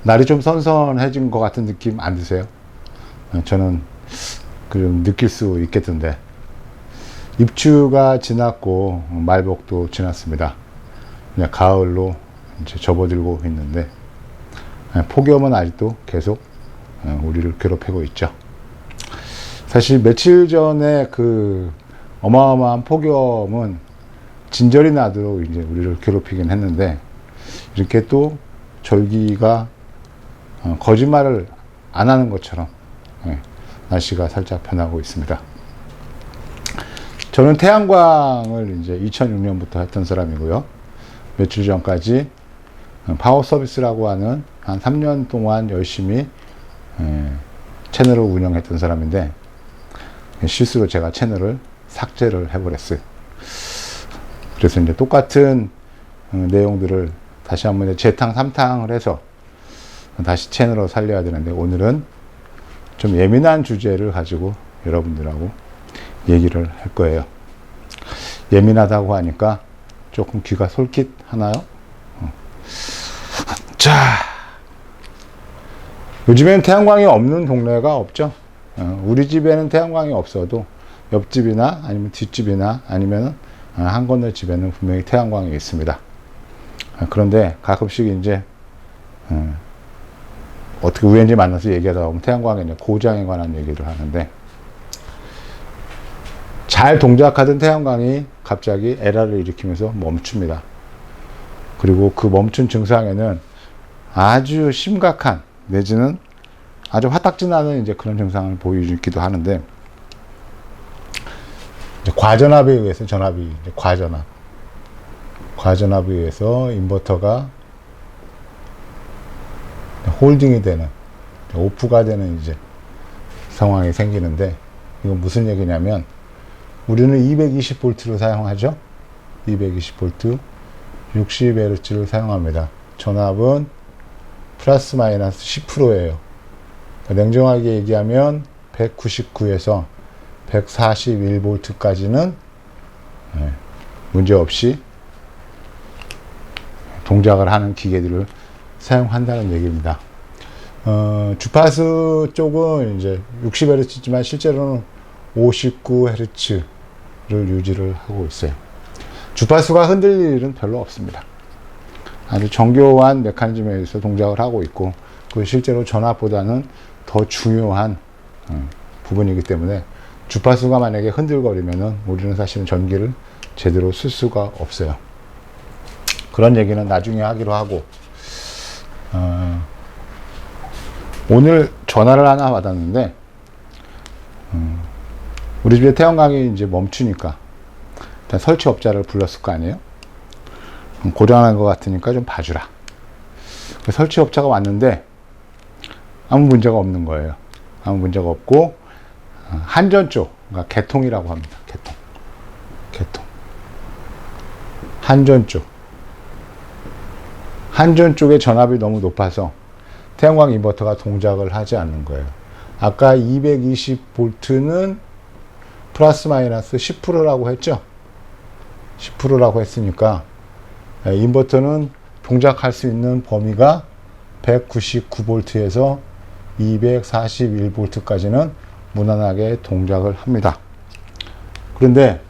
날이 좀 선선해진 것 같은 느낌 안 드세요? 저는 그 느낄 수 있겠던데. 입추가 지났고 말복도 지났습니다. 그냥 가을로 이제 접어들고 있는데 폭염은 아직도 계속 우리를 괴롭히고 있죠. 사실 며칠 전에 그 어마어마한 폭염은 진절이 나도록 이제 우리를 괴롭히긴 했는데, 이렇게 또 절기가 거짓말을 안 하는 것처럼 날씨가 살짝 변하고 있습니다. 저는 태양광을 이제 2006년부터 했던 사람이고요. 며칠 전까지 파워 서비스라고 하는 한 3년 동안 열심히 채널을 운영했던 사람인데, 실수로 제가 채널을 삭제를 해버렸어요. 그래서 이제 똑같은 내용들을 다시 한번 재탕 삼탕을 해서 다시 채널을 살려야 되는데, 오늘은 좀 예민한 주제를 가지고 여러분들하고 얘기를 할 거예요. 예민하다고 하니까 조금 귀가 솔깃하나요? 자, 요즘엔 태양광이 없는 동네가 없죠. 우리 집에는 태양광이 없어도 옆집이나 아니면 뒷집이나 아니면 한 건너 집에는 분명히 태양광이 있습니다. 그런데 가끔씩 이제 어떻게 우연히 만나서 얘기하다 보면 태양광의 고장에 관한 얘기를 하는데, 잘 동작하던 태양광이 갑자기 에러를 일으키면서 멈춥니다. 그리고 그 멈춘 증상에는 아주 심각한 내지는 아주 화딱지 나는 이제 그런 증상을 보이기도 하는데, 이제 과전압에 의해서 전압이 이제 과전압에 의해서 인버터가 홀딩이 되는, 오프가 되는 이제 상황이 생기는데, 이건 무슨 얘기냐면, 우리는 220V를 사용하죠. 220V 60Hz를 사용합니다. 전압은 플러스 마이너스 10%예요. 냉정하게 얘기하면 199에서 141V까지는 문제없이 동작을 하는 기계들을 사용한다는 얘기입니다. 주파수 쪽은 이제 60Hz지만 실제로는 59Hz를 유지를 하고 있어요. 주파수가 흔들릴 일은 별로 없습니다. 아주 정교한 메커니즘에 의해서 동작을 하고 있고, 그 실제로 전압보다는 더 중요한 부분이기 때문에, 주파수가 만약에 흔들거리면은 우리는 사실은 전기를 제대로 쓸 수가 없어요. 그런 얘기는 나중에 하기로 하고, 오늘 전화를 하나 받았는데, 우리 집에 태양광이 이제 멈추니까 일단 설치업자를 불렀을 거 아니에요? 고장난 것 같으니까 좀 봐주라. 설치업자가 왔는데 아무 문제가 없는 거예요. 아무 문제가 없고, 한전 쪽, 그러니까 개통이라고 합니다. 개통. 한전 쪽의 전압이 너무 높아서 태양광 인버터가 동작을 하지 않는 거예요. 아까 220V는 플러스 마이너스 10%라고 했죠. 10%라고 했으니까 인버터는 동작할 수 있는 범위가 199V에서 241V까지는 무난하게 동작을 합니다. 그런데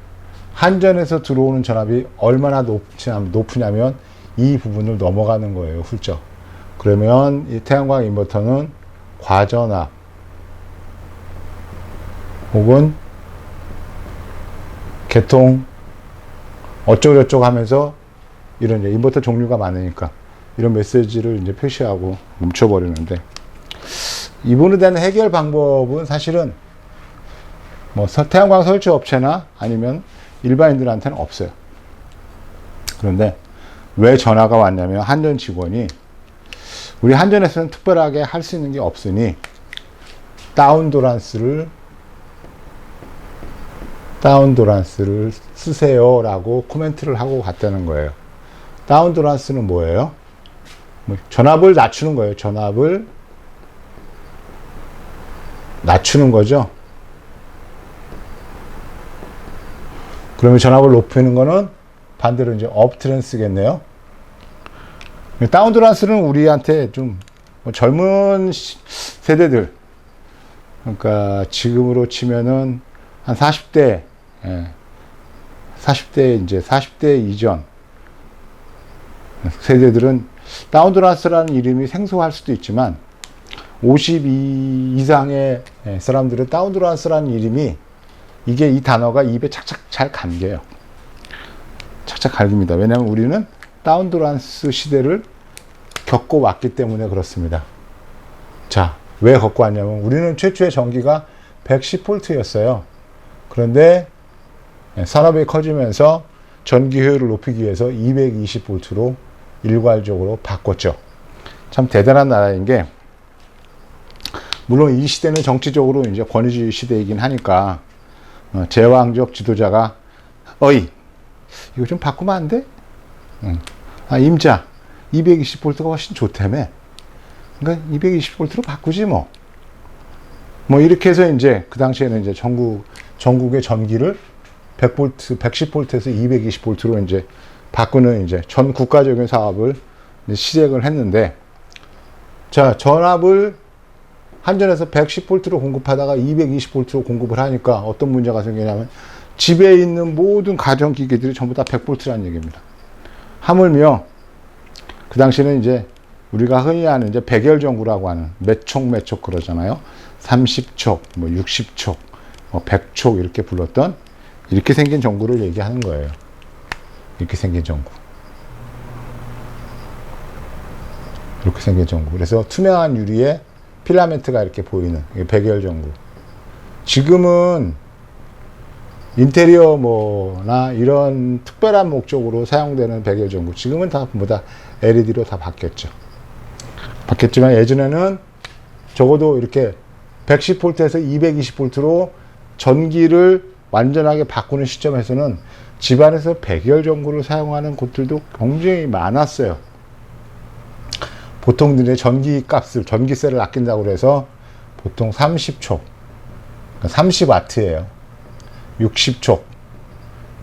한전에서 들어오는 전압이 얼마나 높으냐면 이 부분을 넘어가는 거예요, 훌쩍. 그러면 이 태양광 인버터는 과전압 혹은 개통 어쩌고저쩌고 하면서, 이런 이제 인버터 종류가 많으니까 이런 메시지를 이제 표시하고 멈춰버리는데, 이 부분에 대한 해결 방법은 사실은 뭐 태양광 설치 업체나 아니면 일반인들한테는 없어요. 그런데 왜 전화가 왔냐면, 한전 직원이 우리 한전에서는 특별하게 할 수 있는 게 없으니 다운도란스를 쓰세요 라고 코멘트를 하고 갔다는 거예요. 다운도란스는 뭐예요? 전압을 낮추는 거예요. 전압을 낮추는 거죠. 그러면 전압을 높이는 거는 반대로 이제 업트랜스겠네요. 다운도란스는 우리한테 좀 뭐 젊은 세대들, 그러니까 지금으로 치면은 한 40대, 40대 이제 40대 이전 세대들은 다운드라스라는 이름이 생소할 수도 있지만 52 이상의 사람들은 다운드라스라는 이름이 이게 이 단어가 입에 착착 잘 감겨요. 착착 감깁니다. 왜냐하면 우리는 다운드란스 시대를 겪어왔기 때문에 그렇습니다. 자, 왜 겪어왔냐면 우리는 최초의 전기가 110V였어요. 그런데 산업이 커지면서 전기 효율을 높이기 위해서 220V로 일괄적으로 바꿨죠. 참 대단한 나라인 게, 물론 이 시대는 정치적으로 이제 권위주의 시대이긴 하니까 제왕적 지도자가 어이 이거 좀 바꾸면 안 돼? 임자 220V가 훨씬 좋다며. 그러니까 220V로 바꾸지 뭐. 뭐 이렇게 해서 이제 그 당시에는 이제 전국의 전기를 100V, 110V에서 220V로 이제 바꾸는 이제 전 국가적인 사업을 시작을 했는데, 자, 전압을 한전에서 110V로 공급하다가 220V로 공급을 하니까 어떤 문제가 생기냐면 집에 있는 모든 가전기기들이 전부 다 100V라는 얘기입니다. 하물며 그 당시에는 이제 우리가 흔히 아는 이제 백열전구라고 하는 몇 촉 그러잖아요. 30촉, 뭐 60촉, 뭐 100촉 이렇게 불렀던 이렇게 생긴 전구를 얘기하는 거예요. 이렇게 생긴 전구. 이렇게 생긴 전구. 그래서 투명한 유리에 필라멘트가 이렇게 보이는 백열 전구. 지금은 인테리어 뭐나 이런 특별한 목적으로 사용되는 백열 전구. 지금은 다 전부 다 LED로 다 바뀌었죠. 바뀌었지만 예전에는 적어도 이렇게 110V에서 220V로 전기를 완전하게 바꾸는 시점에서는 집안에서 백열 전구를 사용하는 곳들도 굉장히 많았어요. 보통 이제 전기세를 아낀다고 해서 보통 30촉, 30W예요. 60촉.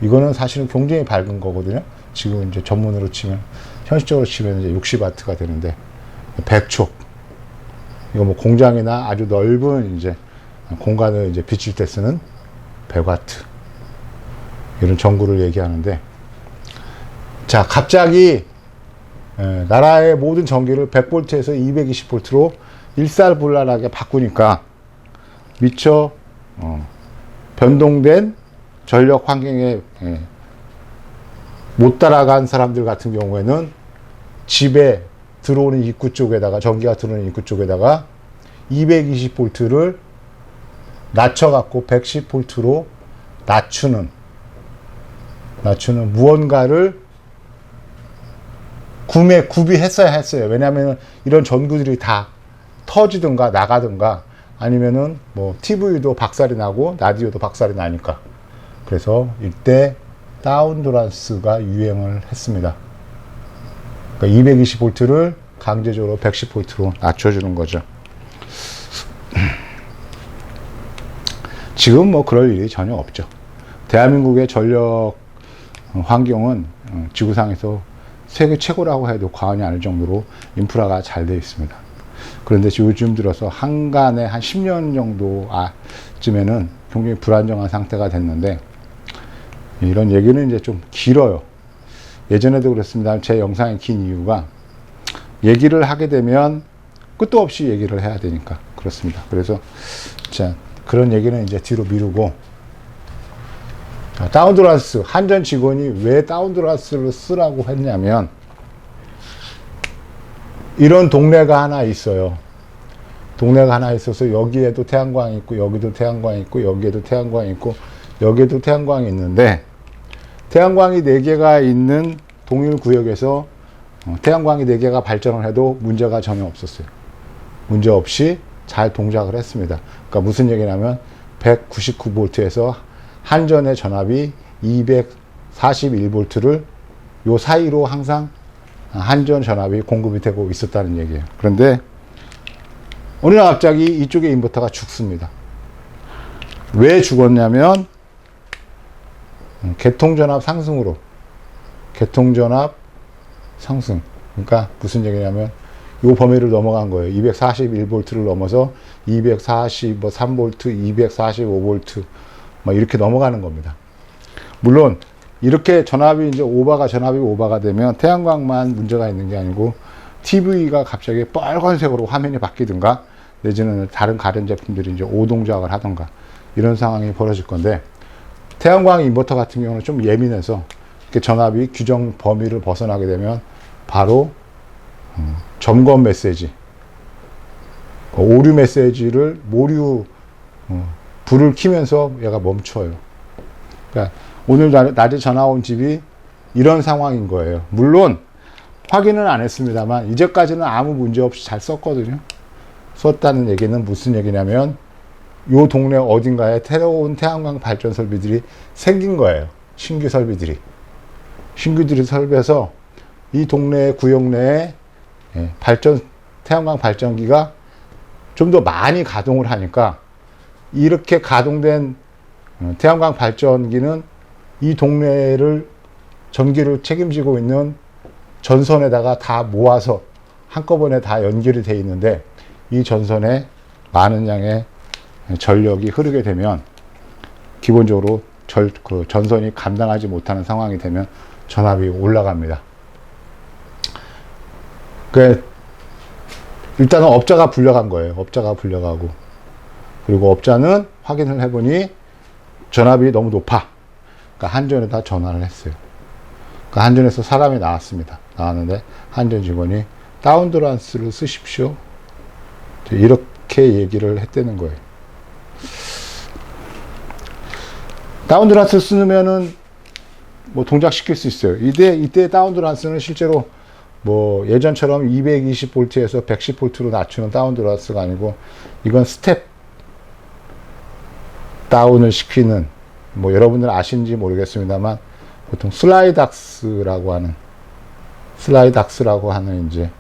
이거는 사실은 굉장히 밝은 거거든요. 지금 이제 전문으로 치면, 현실적으로 치면 이제 60W가 되는데, 100촉. 이거 뭐 공장이나 아주 넓은 이제 공간을 이제 비출 때 쓰는 100W. 이런 전구를 얘기하는데, 자, 갑자기 나라의 모든 전기를 100V에서 220V로 일사불란하게 바꾸니까 미처 변동된 전력 환경에 못 따라간 사람들 같은 경우에는 집에 들어오는 입구 쪽에다가, 전기가 들어오는 입구 쪽에다가 220V를 낮춰갖고 110V로 낮추는 무언가를 구비했어야 했어요. 왜냐하면 이런 전구들이 다 터지든가 나가든가 아니면은 뭐 TV도 박살이 나고 라디오도 박살이 나니까. 그래서 이때 다운드란스가 유행을 했습니다. 그러니까 220V를 강제적으로 110V로 낮춰주는 거죠. 지금 뭐 그럴 일이 전혀 없죠. 대한민국의 전력 환경은 지구상에서 세계 최고라고 해도 과언이 아닐 정도로 인프라가 잘 되어 있습니다. 그런데 요즘 들어서 한간에 한 10년 정도쯤에는 굉장히 불안정한 상태가 됐는데, 이런 얘기는 이제 좀 길어요. 예전에도 그랬습니다. 제 영상이 긴 이유가 얘기를 하게 되면 끝도 없이 얘기를 해야 되니까 그렇습니다. 그래서 자, 그런 얘기는 이제 뒤로 미루고, 다운드란스, 한전 직원이 왜 다운드란스를 쓰라고 했냐면, 이런 동네가 하나 있어요. 동네가 하나 있어서 여기에도 태양광이 있고, 여기도 태양광이 있고, 여기에도 태양광이 있고, 여기에도 태양광이 있는데, 태양광이 4개가 있는 동일 구역에서 태양광이 4개가 발전을 해도 문제가 전혀 없었어요. 문제 없이 잘 동작을 했습니다. 그러니까 무슨 얘기냐면 199V에서 한전의 전압이 241V를 요 사이로 항상 한전 전압이 공급이 되고 있었다는 얘기예요. 그런데 어느 날 갑자기 이쪽에 인버터가 죽습니다. 왜 죽었냐면 개통전압 상승으로, 개통전압 상승. 그러니까 무슨 얘기냐면 요 범위를 넘어간 거예요. 241V를 넘어서 243V, 245V 막 이렇게 넘어가는 겁니다. 물론 이렇게 전압이 오버가 되면 태양광만 문제가 있는 게 아니고 TV가 갑자기 빨간색으로 화면이 바뀌든가 내지는 다른 가전 제품들이 이제 오동작을 하던가 이런 상황이 벌어질 건데, 태양광 인버터 같은 경우는 좀 예민해서 이렇게 전압이 규정 범위를 벗어나게 되면 바로 점검 메시지, 오류 메시지를 불을 켜면서 얘가 멈춰요. 그러니까 오늘 낮에 전화 온 집이 이런 상황인 거예요. 물론 확인은 안 했습니다만 이제까지는 아무 문제 없이 잘 썼거든요. 썼다는 얘기는 무슨 얘기냐면 요 동네 어딘가에 새로운 태양광 발전 설비들이 생긴 거예요. 신규 설비들이 설비해서 이 동네 구역 내에 태양광 발전기가 좀 더 많이 가동을 하니까, 이렇게 가동된 태양광 발전기는 이 동네를 전기를 책임지고 있는 전선에다가 다 모아서 한꺼번에 다 연결이 돼 있는데, 이 전선에 많은 양의 전력이 흐르게 되면 기본적으로 전선이 감당하지 못하는 상황이 되면 전압이 올라갑니다. 일단은 업자가 불려간 거예요. 업자가 불려가고, 그리고 업자는 확인을 해보니 전압이 너무 높아. 그러니까 한전에다 전화를 했어요. 그러니까 한전에서 사람이 나왔습니다. 나왔는데 한전 직원이 다운드란스를 쓰십시오, 이렇게 얘기를 했다는 거예요. 다운드란스 쓰면은 뭐 동작시킬 수 있어요. 이때 다운드란스는 실제로 뭐 예전처럼 220V에서 110V로 낮추는 다운드란스가 아니고, 이건 스텝 다운을 시키는, 뭐 여러분들 아시는지 모르겠습니다만 보통 슬라이닥스라고 하는 이제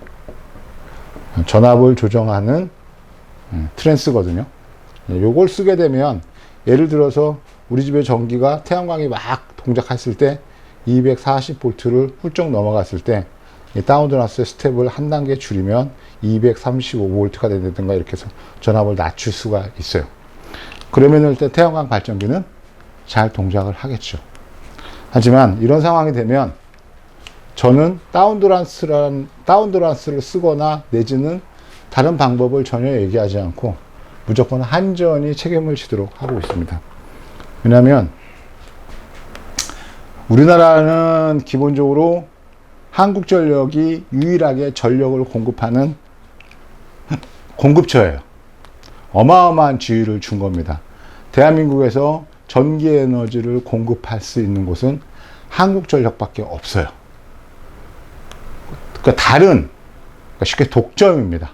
전압을 조정하는 트랜스거든요. 요걸 쓰게 되면, 예를 들어서 우리 집의 전기가 태양광이 막 동작했을 때 240V를 훌쩍 넘어갔을 때 이 다운드란스의 스텝을 한 단계 줄이면 235V가 된다든가 이렇게 해서 전압을 낮출 수가 있어요. 그러면 일단 태양광 발전기는 잘 동작을 하겠죠. 하지만 이런 상황이 되면 저는 다운드란스를 쓰거나 내지는 다른 방법을 전혀 얘기하지 않고 무조건 한전이 책임을 지도록 하고 있습니다. 왜냐하면 우리나라는 기본적으로 한국전력이 유일하게 전력을 공급하는 공급처예요. 어마어마한 지위를 준 겁니다. 대한민국에서 전기 에너지를 공급할 수 있는 곳은 한국전력밖에 없어요. 그러니까 쉽게 독점입니다.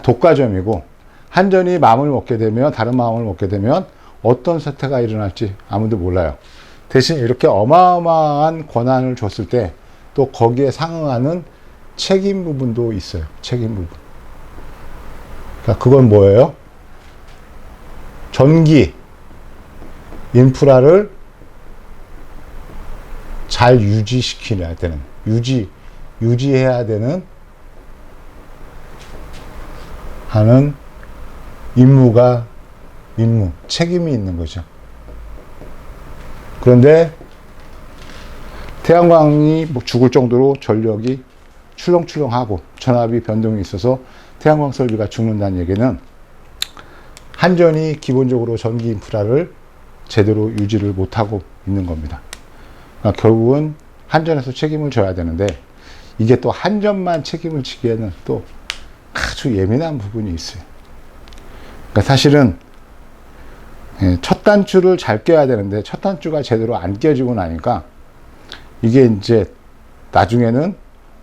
독과점이고, 한전이 마음을 먹게 되면, 다른 마음을 먹게 되면 어떤 사태가 일어날지 아무도 몰라요. 대신 이렇게 어마어마한 권한을 줬을 때 또 거기에 상응하는 책임 부분도 있어요. 책임 부분. 그러니까 그건 뭐예요? 전기 인프라를 잘 유지해야 되는 하는 책임이 있는 거죠. 그런데 태양광이 뭐 죽을 정도로 전력이 출렁출렁하고 전압이 변동이 있어서 태양광 설비가 죽는다는 얘기는 한전이 기본적으로 전기 인프라를 제대로 유지를 못하고 있는 겁니다. 그러니까 결국은 한전에서 책임을 져야 되는데, 이게 또 한전만 책임을 지기에는 또 아주 예민한 부분이 있어요. 그러니까 사실은 첫 단추를 잘 껴야 되는데 첫 단추가 제대로 안 껴지고 나니까 이게 이제 나중에는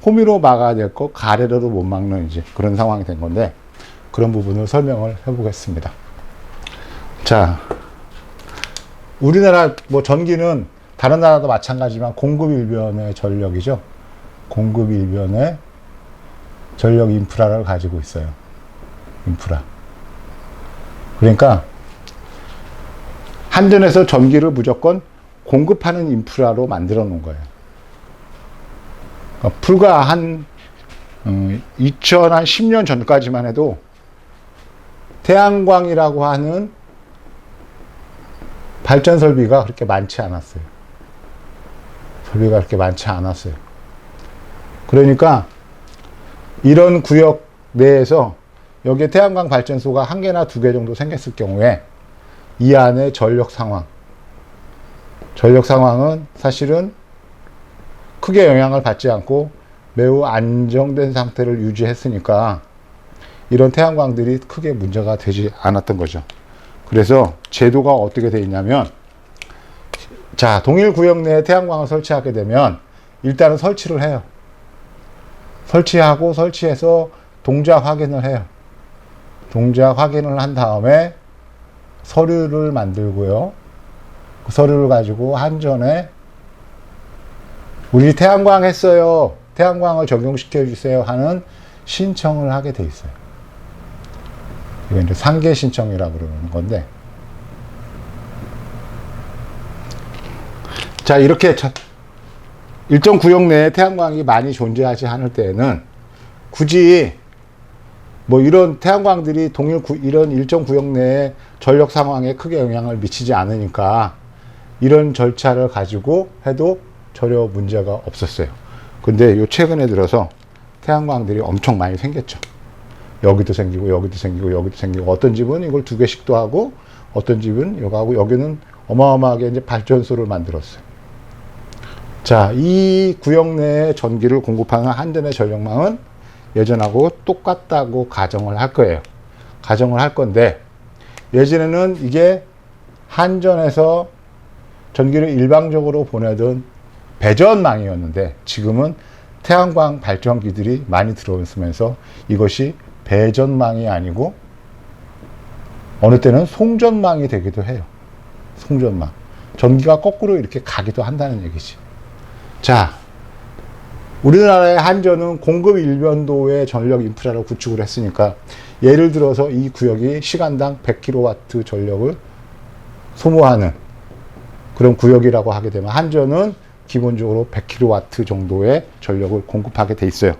호미로 막아야 될 거 가래로도 못 막는 이제 그런 상황이 된 건데, 그런 부분을 설명을 해보겠습니다. 자, 우리나라 뭐 전기는 다른 나라도 마찬가지지만 공급 일변의 전력이죠. 공급 일변의 전력 인프라를 가지고 있어요. 인프라. 그러니까 한전에서 전기를 무조건 공급하는 인프라로 만들어 놓은 거예요. 그러니까 불과 한 2010년 전까지만 해도 태양광이라고 하는 발전 설비가 그렇게 많지 않았어요. 설비가 그렇게 많지 않았어요. 그러니까 이런 구역 내에서 여기에 태양광 발전소가 한 개나 두 개 정도 생겼을 경우에 이 안에 전력 상황은 사실은 크게 영향을 받지 않고 매우 안정된 상태를 유지했으니까 이런 태양광들이 크게 문제가 되지 않았던 거죠. 그래서 제도가 어떻게 되어 있냐면, 자, 동일 구역 내에 태양광을 설치하게 되면 일단은 설치를 해요. 설치해서 동작 확인을 해요. 동작 확인을 한 다음에 서류를 만들고요. 그 서류를 가지고 한전에 우리 태양광 했어요. 태양광을 적용시켜 주세요 하는 신청을 하게 돼 있어요. 이거 이제 상계 신청이라고 그러는 건데. 자, 이렇게 일정 구역 내에 태양광이 많이 존재하지 않을 때에는 굳이 뭐 이런 태양광들이 이런 일정 구역 내에 전력 상황에 크게 영향을 미치지 않으니까 이런 절차를 가지고 해도 전혀 문제가 없었어요. 근데 요 최근에 들어서 태양광들이 엄청 많이 생겼죠. 여기도 생기고 여기도 생기고 여기도 생기고, 어떤 집은 이걸 두 개씩도 하고 어떤 집은 이거 하고, 여기는 어마어마하게 이제 발전소를 만들었어요. 자, 이 구역 내에 전기를 공급하는 한전의 전력망은 예전하고 똑같다고 가정을 할 거예요. 가정을 할 건데, 예전에는 이게 한전에서 전기를 일방적으로 보내던 배전망이었는데 지금은 태양광 발전기들이 많이 들어오면서 이것이 배전망이 아니고 어느 때는 송전망이 되기도 해요. 송전망. 전기가 거꾸로 이렇게 가기도 한다는 얘기지. 자, 우리나라의 한전은 공급 일변도의 전력 인프라를 구축을 했으니까, 예를 들어서 이 구역이 시간당 100kW 전력을 소모하는 그런 구역이라고 하게 되면 한전은 기본적으로 100kW 정도의 전력을 공급하게 돼 있어요.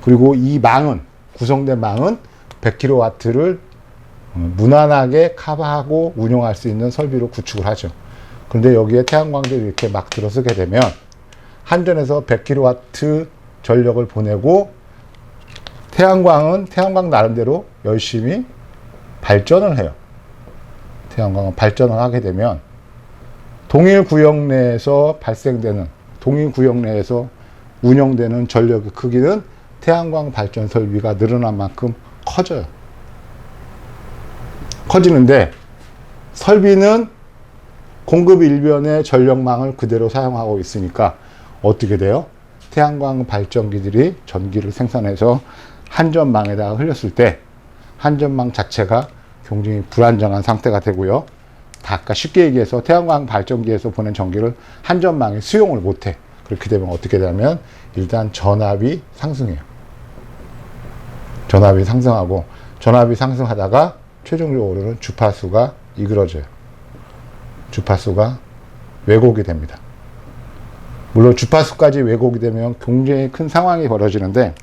그리고 이 망은, 구성된 망은 100kW를 무난하게 커버하고 운용할 수 있는 설비로 구축을 하죠. 그런데 여기에 태양광들이 이렇게 막 들어서게 되면 한전에서 100kW 전력을 보내고 태양광은 태양광 나름대로 열심히 발전을 해요. 태양광은 발전을 하게 되면 동일 구역 내에서 운영되는 전력의 크기는 태양광 발전 설비가 늘어난 만큼 커져요. 커지는데 설비는 공급 일변의 전력망을 그대로 사용하고 있으니까 어떻게 돼요? 태양광 발전기들이 전기를 생산해서 한전망에다가 흘렸을 때 한전망 자체가 굉장히 불안정한 상태가 되고요. 아까 쉽게 얘기해서 태양광 발전기에서 보낸 전기를 한전망에 수용을 못해. 그렇게 되면 어떻게 되냐면 일단 전압이 상승해요. 전압이 상승하고, 전압이 상승하다가 최종적으로는 주파수가 이그러져요. 주파수가 왜곡이 됩니다. 물론 주파수까지 왜곡이 되면 굉장히 큰 상황이 벌어지는데,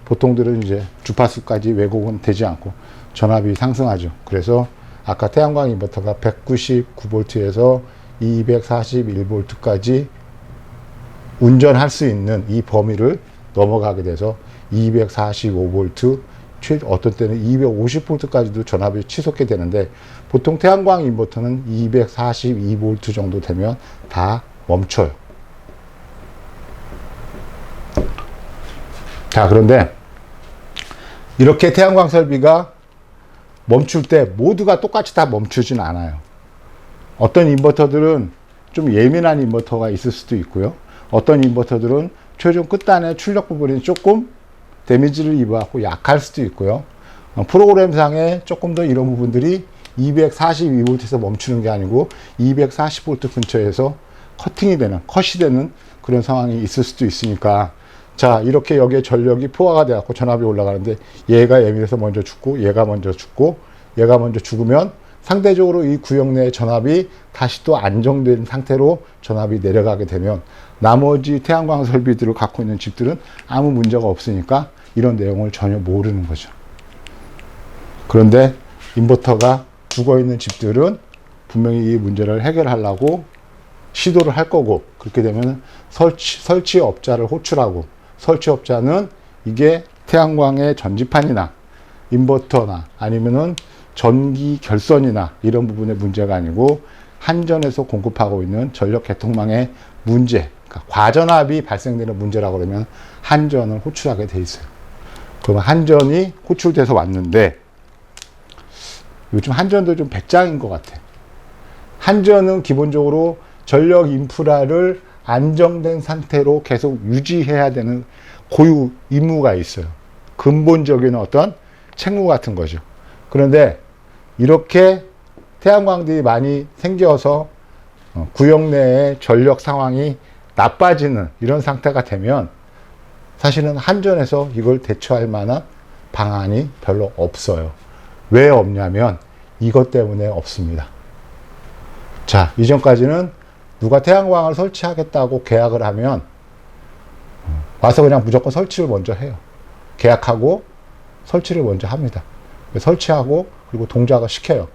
보통들은 이제 주파수까지 왜곡은 되지 않고 전압이 상승하죠. 그래서 아까 태양광 인버터가 199V에서 241V까지 운전할 수 있는 이 범위를 넘어가게 돼서 245V, 어떤 때는 250V까지도 전압이 치솟게 되는데, 보통 태양광 인버터는 242V 정도 되면 다 멈춰요. 자, 그런데 이렇게 태양광 설비가 멈출 때 모두가 똑같이 다 멈추진 않아요. 어떤 인버터들은 좀 예민한 인버터가 있을 수도 있고요. 어떤 인버터들은 최종 끝단의 출력 부분이 조금 데미지를 입어갖고 약할 수도 있고요. 프로그램상에 조금 더 이런 부분들이 242V에서 멈추는 게 아니고 240V 근처에서 컷이 되는 그런 상황이 있을 수도 있으니까, 자, 이렇게 여기에 전력이 포화가 돼갖고 전압이 올라가는데 얘가 예민해서 먼저 죽고 얘가 먼저 죽으면 상대적으로 이 구역 내의 전압이 다시 또 안정된 상태로 전압이 내려가게 되면 나머지 태양광 설비들을 갖고 있는 집들은 아무 문제가 없으니까 이런 내용을 전혀 모르는 거죠. 그런데 인버터가 죽어 있는 집들은 분명히 이 문제를 해결하려고 시도를 할 거고, 그렇게 되면 설치업자를 호출하고, 설치업자는 이게 태양광의 전지판이나 인버터나 아니면은 전기 결선이나 이런 부분의 문제가 아니고 한전에서 공급하고 있는 전력 개통망의 문제, 그러니까 과전압이 발생되는 문제라고 그러면 한전을 호출하게 돼 있어요. 그러면 한전이 호출돼서 왔는데, 요즘 한전도 좀 배짱인 것 같아. 한전은 기본적으로 전력 인프라를 안정된 상태로 계속 유지해야 되는 고유 임무가 있어요. 근본적인 어떤 책무 같은 거죠. 그런데 이렇게 태양광들이 많이 생겨서 구역 내의 전력 상황이 나빠지는 이런 상태가 되면 사실은 한전에서 이걸 대처할 만한 방안이 별로 없어요. 왜 없냐면 이것 때문에 없습니다. 자, 이전까지는 누가 태양광을 설치하겠다고 계약을 하면 와서 그냥 무조건 설치를 먼저 해요. 계약하고 설치를 먼저 합니다. 설치하고 그리고 동작을 시켜요.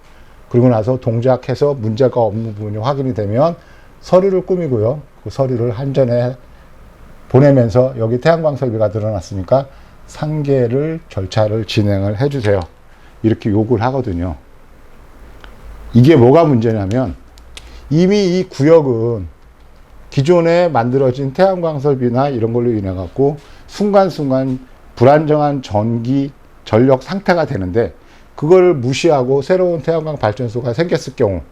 그리고 나서 동작해서 문제가 없는 부분이 확인이 되면 서류를 꾸미고요. 그 서류를 한전에 보내면서 여기 태양광 설비가 늘어났으니까 상계를 절차를 진행을 해주세요. 이렇게 요구를 하거든요. 이게 뭐가 문제냐면 이미 이 구역은 기존에 만들어진 태양광 설비나 이런 걸로 인해 갖고 순간순간 불안정한 전력 상태가 되는데, 그걸 무시하고 새로운 태양광 발전소가 생겼을 경우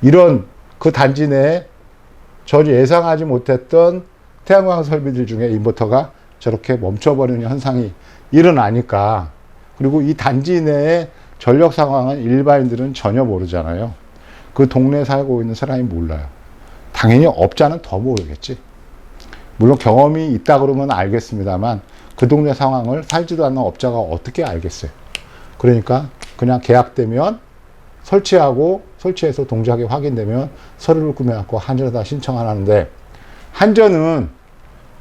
이런 그 단지 내에 전혀 예상하지 못했던 태양광 설비들 중에 인버터가 저렇게 멈춰버리는 현상이 일어나니까, 그리고 이 단지 내의 전력 상황은 일반인들은 전혀 모르잖아요. 그 동네에 살고 있는 사람이 몰라요. 당연히 업자는 더 모르겠지. 물론 경험이 있다 그러면 알겠습니다만 그 동네 상황을 살지도 않는 업자가 어떻게 알겠어요. 그러니까 그냥 계약되면 설치하고 설치해서 동작이 확인되면 서류를 꾸며갖고 한전에다 신청을 하는데, 한전은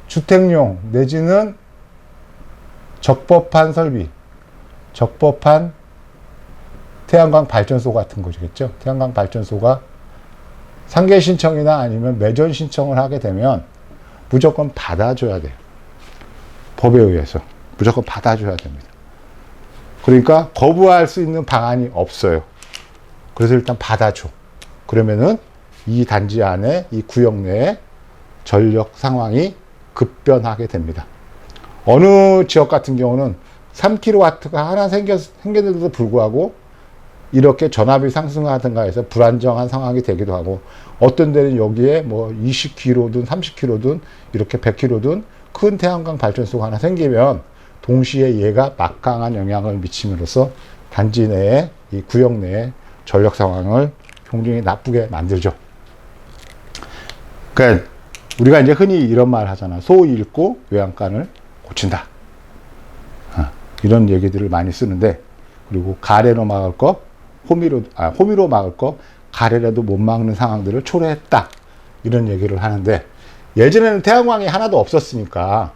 주택용 내지는 적법한 설비, 적법한 태양광 발전소 같은 거겠죠. 태양광 발전소가 상계 신청이나 아니면 매전 신청을 하게 되면 무조건 받아줘야 돼요. 법에 의해서 무조건 받아줘야 됩니다. 그러니까 거부할 수 있는 방안이 없어요. 그래서 일단 받아줘. 그러면은 이 단지 안에, 이 구역 내에 전력 상황이 급변하게 됩니다. 어느 지역 같은 경우는 3kW가 하나 생겼는데도 불구하고 이렇게 전압이 상승하든가 해서 불안정한 상황이 되기도 하고, 어떤 데는 여기에 뭐 20kW든 30kW든 이렇게 100kW든 큰 태양광 발전소가 하나 생기면 동시에 얘가 막강한 영향을 미침으로써 단지 내에, 이 구역 내에 전력 상황을 굉장히 나쁘게 만들죠. 그러니까 우리가 이제 흔히 이런 말 하잖아. 소 잃고 외양간을 고친다. 이런 얘기들을 많이 쓰는데, 그리고 가래로 막을 거, 호미로 막을 거, 가래라도 못 막는 상황들을 초래했다. 이런 얘기를 하는데, 예전에는 태양광이 하나도 없었으니까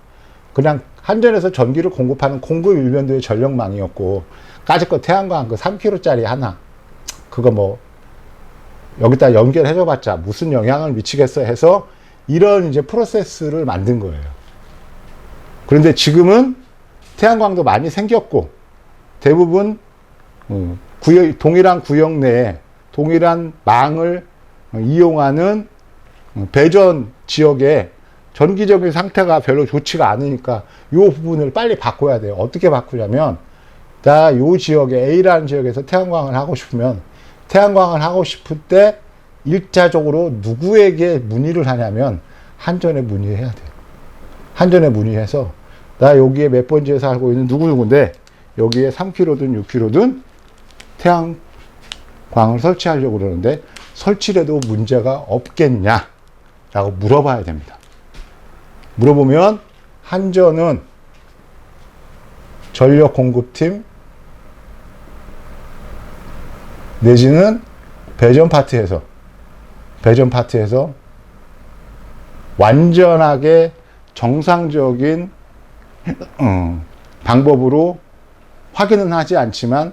그냥 한전에서 전기를 공급하는 공급 일변도의 전력망이었고, 까짓거 태양광 그 3kg짜리 하나, 그거 뭐 여기다 연결해줘봤자 무슨 영향을 미치겠어 해서 이런 이제 프로세스를 만든 거예요. 그런데 지금은 태양광도 많이 생겼고, 대부분 동일한 구역 내에 동일한 망을 이용하는 배전 지역에 전기적인 상태가 별로 좋지가 않으니까 이 부분을 빨리 바꿔야 돼요. 어떻게 바꾸냐면, 나 이 지역에 A라는 지역에서 태양광을 하고 싶으면 태양광을 하고 싶을 때 일차적으로 누구에게 문의를 하냐면 한전에 문의해야 돼요. 한전에 문의해서 나 여기에 몇 번지에 살고 있는 누구누구인데 여기에 3kW든 6kW든 태양광을 설치하려고 그러는데 설치해도 문제가 없겠냐 라고 물어봐야 됩니다. 물어보면 한전은 전력 공급팀 내지는 배전 파트에서 완전하게 정상적인 방법으로 확인은 하지 않지만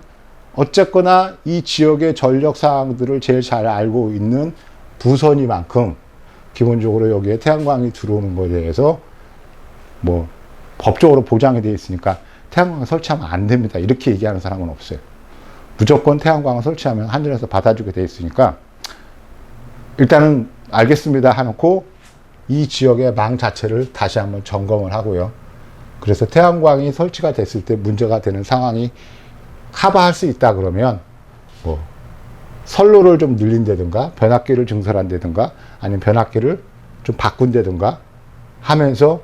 어쨌거나 이 지역의 전력 사항들을 제일 잘 알고 있는 부서니만큼 기본적으로 여기에 태양광이 들어오는 것에 대해서 뭐 법적으로 보장이 되어 있으니까 태양광을 설치하면 안 됩니다. 이렇게 얘기하는 사람은 없어요. 무조건 태양광을 설치하면 한전에서 받아주게 되어 있으니까 일단은 알겠습니다 해놓고 이 지역의 망 자체를 다시 한번 점검을 하고요. 그래서 태양광이 설치가 됐을 때 문제가 되는 상황이 커버할 수 있다 그러면 뭐 선로를 좀 늘린다든가 변압기를 증설한다든가 아니면 변압기를 좀 바꾼다든가 하면서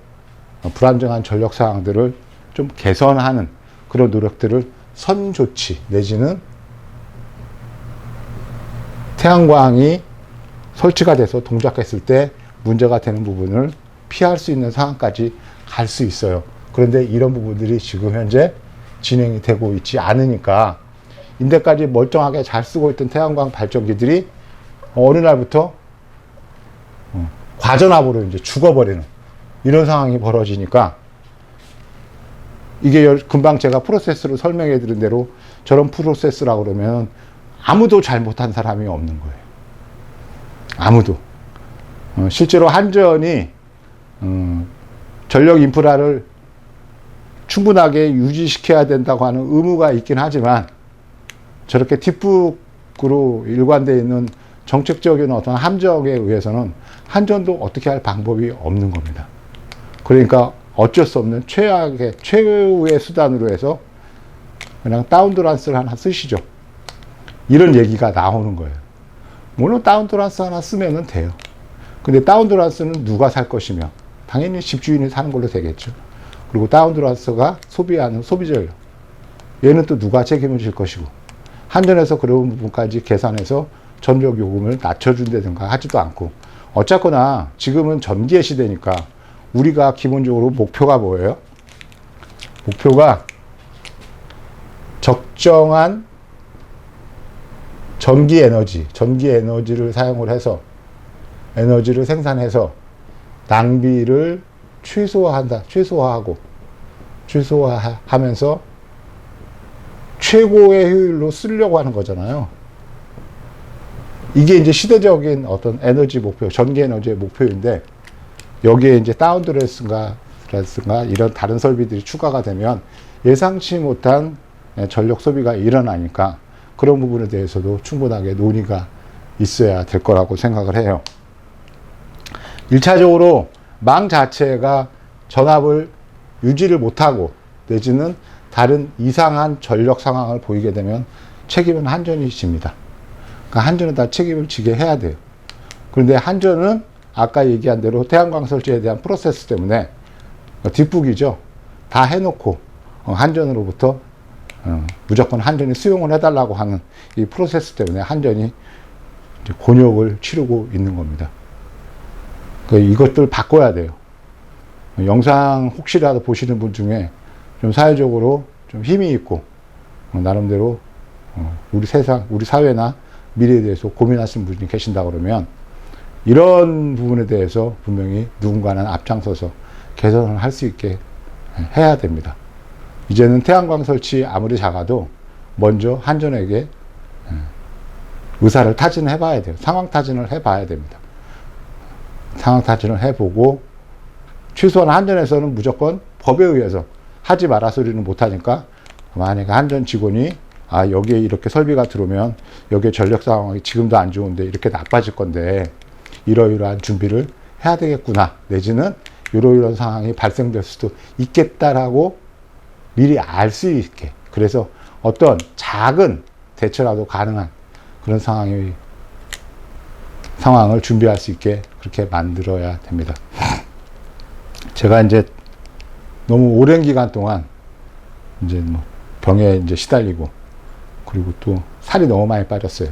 불안정한 전력 상황들을 좀 개선하는 그런 노력들을 선조치 내지는 태양광이 설치가 돼서 동작했을 때 문제가 되는 부분을 피할 수 있는 상황까지 갈 수 있어요. 그런데 이런 부분들이 지금 현재 진행이 되고 있지 않으니까 인대까지 멀쩡하게 잘 쓰고 있던 태양광 발전기들이 어느 날부터 과전압으로 이제 죽어버리는 이런 상황이 벌어지니까 이게 금방 제가 프로세스로 설명해 드린 대로 저런 프로세스라고 그러면 아무도 잘못한 사람이 없는 거예요. 아무도. 실제로 한전이 전력 인프라를 충분하게 유지시켜야 된다고 하는 의무가 있긴 하지만 저렇게 뒷북으로 일관되어 있는 정책적인 어떤 함정에 의해서는 한전도 어떻게 할 방법이 없는 겁니다. 그러니까 어쩔 수 없는 최후의 수단으로 해서 그냥 다운드란스를 하나 쓰시죠. 이런 얘기가 나오는 거예요. 물론 다운드란스 하나 쓰면 돼요. 근데 다운드란스는 누가 살 것이며 당연히 집주인이 사는 걸로 되겠죠. 그리고 다운드란스가 소비하는 소비자예요. 얘는 또 누가 책임을 질 것이고 한전에서 그런 부분까지 계산해서 전력 요금을 낮춰준다든가 하지도 않고 어쨌거나 지금은 전기의 시대니까 우리가 기본적으로 목표가 뭐예요? 목표가 적정한 전기 에너지를 사용을 해서 에너지를 생산해서 낭비를 최소화하면서 최고의 효율로 쓰려고 하는 거잖아요. 이게 이제 시대적인 어떤 에너지 목표, 전기 에너지의 목표인데 여기에 이제 다운드레스인가 이런 다른 설비들이 추가가 되면 예상치 못한 전력 소비가 일어나니까 그런 부분에 대해서도 충분하게 논의가 있어야 될 거라고 생각을 해요. 1차적으로 망 자체가 전압을 유지를 못하고 내지는 다른 이상한 전력 상황을 보이게 되면 책임은 한전이 집니다. 그러니까 한전은 다 책임을 지게 해야 돼요. 그런데 한전은 아까 얘기한 대로 태양광 설치에 대한 프로세스 때문에 뒷북이죠. 다 해놓고 한전으로부터 무조건 한전이 수용을 해달라고 하는 이 프로세스 때문에 한전이 이제 곤욕을 치르고 있는 겁니다. 그러니까 이것들 바꿔야 돼요. 영상 혹시라도 보시는 분 중에 좀 사회적으로 좀 힘이 있고 나름대로 우리 세상, 우리 사회나 미래에 대해서 고민하시는 분이 계신다 그러면 이런 부분에 대해서 분명히 누군가는 앞장서서 개선을 할 수 있게 해야 됩니다. 이제는 태양광 설치 아무리 작아도 먼저 한전에게 의사를 타진해 봐야 돼요. 상황 타진을 해 봐야 됩니다. 상황 타진을 해보고 최소한 한전에서는 무조건 법에 의해서 하지 마라 소리는 못하니까 만약에 한전 직원이 여기에 이렇게 설비가 들어오면 여기에 전력 상황이 지금도 안 좋은데 이렇게 나빠질 건데 이러이러한 준비를 해야 되겠구나 내지는 이러이러한 상황이 발생될 수도 있겠다라고 미리 알 수 있게 그래서 어떤 작은 대처라도 가능한 그런 상황을 준비할 수 있게 그렇게 만들어야 됩니다. 제가 이제 너무 오랜 기간 동안 이제 뭐 병에 이제 시달리고 그리고 또 살이 너무 많이 빠졌어요.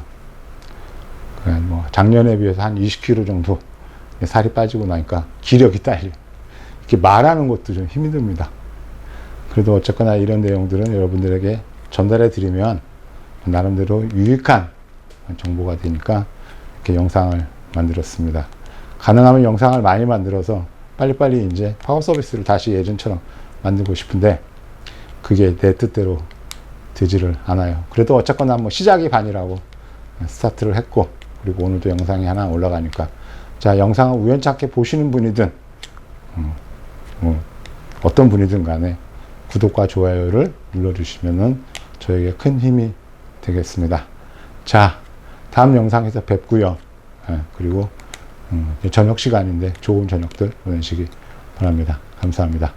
뭐 작년에 비해서 한 20kg 정도 살이 빠지고 나니까 기력이 딸려. 이렇게 말하는 것도 좀 힘이 듭니다. 그래도 어쨌거나 이런 내용들은 여러분들에게 전달해 드리면 나름대로 유익한 정보가 되니까 이렇게 영상을 만들었습니다. 가능하면 영상을 많이 만들어서 빨리빨리 이제 파워 서비스를 다시 예전처럼 만들고 싶은데 그게 내 뜻대로 되지를 않아요. 그래도 어쨌거나 뭐 시작이 반이라고 스타트를 했고, 그리고 오늘도 영상이 하나 올라가니까, 자, 영상을 우연찮게 보시는 분이든 어떤 분이든 간에 구독과 좋아요를 눌러주시면은 저에게 큰 힘이 되겠습니다. 자, 다음 영상에서 뵙고요. 그리고 저녁 시간인데 좋은 저녁들 보내시기 바랍니다. 감사합니다.